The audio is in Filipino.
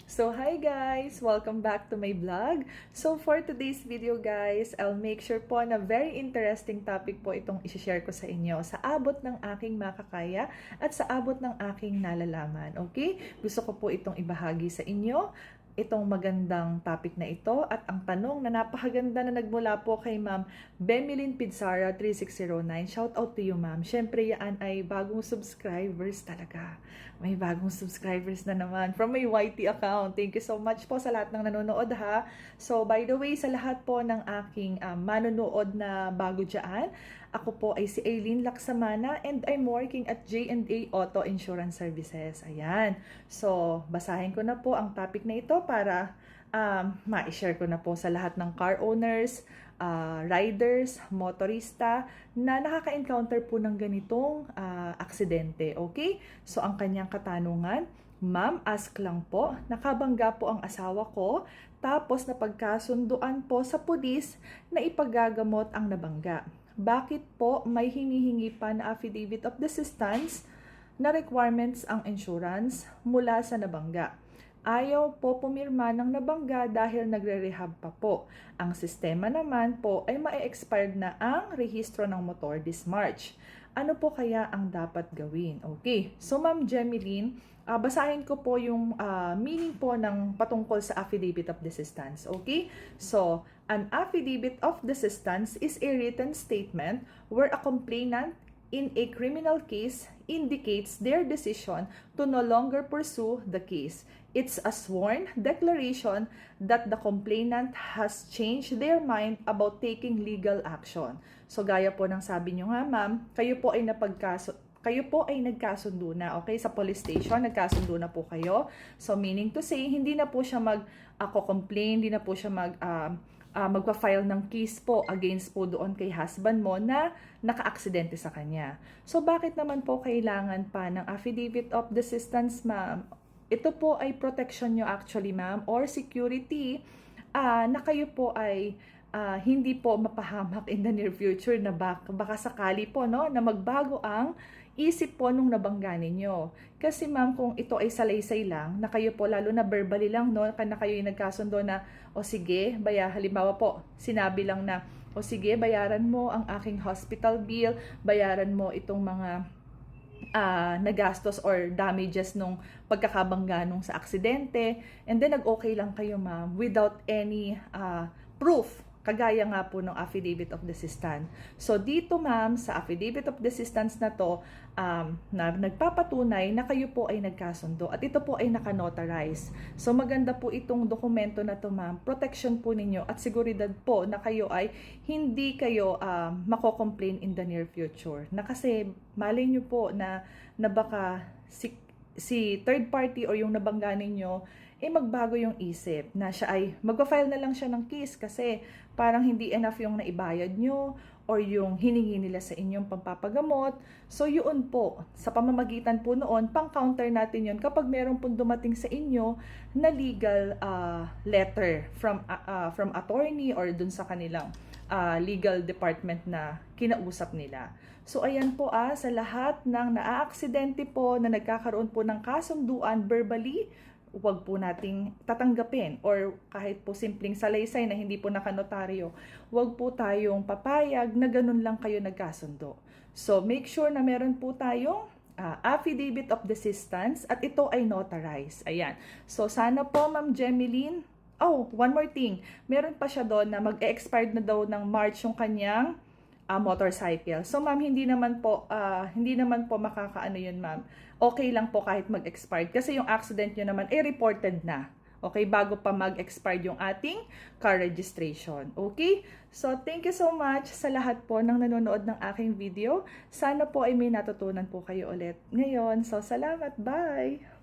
So hi guys! Welcome back to my vlog. So for today's video guys, I'll make sure po na very interesting topic po itong isi-share ko sa inyo sa abot ng aking makakaya at sa abot ng aking nalalaman. Okay? Gusto ko po itong ibahagi sa inyo itong magandang topic na ito at ang tanong na napakaganda na nagmula po kay Ma'am Bemilyn Pidzara 3609. Shout out to you ma'am. Syempre yan ay bagong subscribers talaga. May bagong subscribers na naman from my YT account. Thank you so much po sa lahat ng nanonood ha. So by the way, sa lahat po ng aking manonood na bago dyan, ako po ay si Aileen Laksamana and I'm working at J&A Auto Insurance Services. Ayan. So, basahin ko na po ang topic na ito para ma-share ko na po sa lahat ng car owners, riders, motorista na nakaka-encounter po ng ganitong aksidente. Okay? So, ang kanyang katanungan, Ma'am, ask lang po, nakabangga po ang asawa ko, tapos napagkasunduan po sa pulis na ipagagamot ang nabangga. Bakit po may hinihingi pa na affidavit of desistance na requirements ang insurance mula sa nabangga? Ayaw po pumirma ng nabangga dahil nagre-rehab pa po. Ang sistema naman po ay ma-expired na ang rehistro ng motor this March. Ano po kaya ang dapat gawin? Okay, so Ma'am Jemeline, basahin ko po yung meaning po ng patungkol sa affidavit of desistance. Okay, so an affidavit of desistance is a written statement where a complainant in a criminal case indicates their decision to no longer pursue the case. It's a sworn declaration that the complainant has changed their mind about taking legal action. So gaya po ng sabi nyo nga ma'am, kayo po ay nagkasundo na, okay? Sa police station, nagkasundo na po kayo. So, meaning to say, hindi na po siya mag-complain, hindi na po siya magpa-file ng case po against po doon kay husband mo na naka-aksidente sa kanya. So, bakit naman po kailangan pa ng affidavit of desistance, ma'am? Ito po ay protection nyo actually, ma'am, or security na kayo po ay hindi po mapahamak in the near future na baka sakali po no, na magbago ang isip po nung nabangga ninyo. Kasi ma'am, kung ito ay salaysay lang, na kayo po, lalo na verbally lang, no, na kayo yung nagkasundo na, o sige, halimbawa po, sinabi lang na, o sige, bayaran mo ang aking hospital bill, bayaran mo itong mga nagastos or damages nung pagkakabangga nung sa aksidente, and then nag-okay lang kayo ma'am, without any proof, kagaya nga po ng affidavit of desistance. So dito ma'am, sa affidavit of desistance na to, na nagpapatunay na kayo po ay nagkasundo at ito po ay naka-notarize. So maganda po itong dokumento na to ma'am, protection po ninyo at seguridad po na kayo ay hindi kayo mako-complain in the near future. Na kasi malay nyo po na baka si third party o yung nabangga ninyo magbago yung isip na siya ay magpa-file na lang siya ng case kasi parang hindi enough yung naibayad nyo or yung hiningi nila sa inyong pampapagamot. So yun po, sa pamamagitan po noon, pang-counter natin yun kapag meron pong dumating sa inyo na legal letter from attorney or dun sa kanilang legal department na kinausap nila. So ayan po sa lahat ng naaaksidente po na nagkakaroon po ng kasunduan verbally, huwag po nating tatanggapin or kahit po simpleng salaysay na hindi po nakanotaryo, huwag po tayong papayag na ganun lang kayo nagkasundo. So make sure na meron po tayong affidavit of desistance at ito ay notarized. Ayan. So sana po Ma'am Jemeline, one more thing. Meron pa siya doon na mag-expire na daw ng March yung kanyang motorcycle. So ma'am, hindi naman po makakaano yun ma'am. Okay lang po kahit mag-expired kasi yung accident nyo naman reported na. Okay, bago pa mag-expired yung ating car registration. Okay? So, thank you so much sa lahat po ng nanonood ng aking video. Sana po ay may natutunan po kayo ulit ngayon. So, salamat. Bye!